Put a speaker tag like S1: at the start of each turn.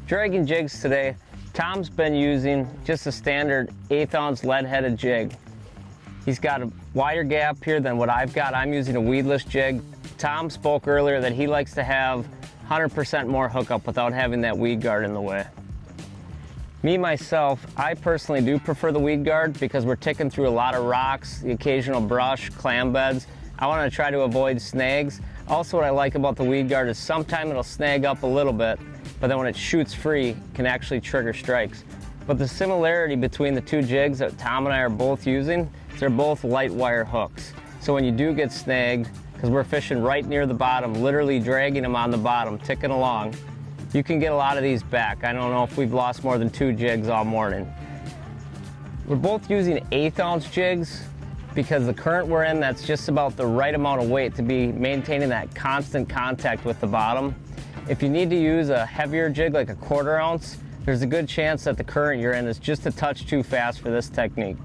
S1: Dragging jigs today, Tom's been using just a standard 1/8 ounce lead-headed jig. He's got a wider gap here than what I've got. I'm using a weedless jig. Tom spoke earlier that he likes to have 100% more hookup without having that weed guard in the way. Me, myself, I personally do prefer the weed guard because we're ticking through a lot of rocks, the occasional brush, clam beds. I want to try to avoid snags. Also, what I like about the weed guard is sometimes it'll snag up a little bit, but then when it shoots free, it can actually trigger strikes. But the similarity between the two jigs that Tom and I are both using is they're both light wire hooks. So when you do get snagged, because we're fishing right near the bottom, literally dragging them on the bottom, ticking along, you can get a lot of these back. I don't know if we've lost more than 2 jigs all morning. We're both using 1/8 ounce jigs because the current we're in, that's just about the right amount of weight to be maintaining that constant contact with the bottom. If you need to use a heavier jig like a 1/4 ounce, there's a good chance that the current you're in is just a touch too fast for this technique.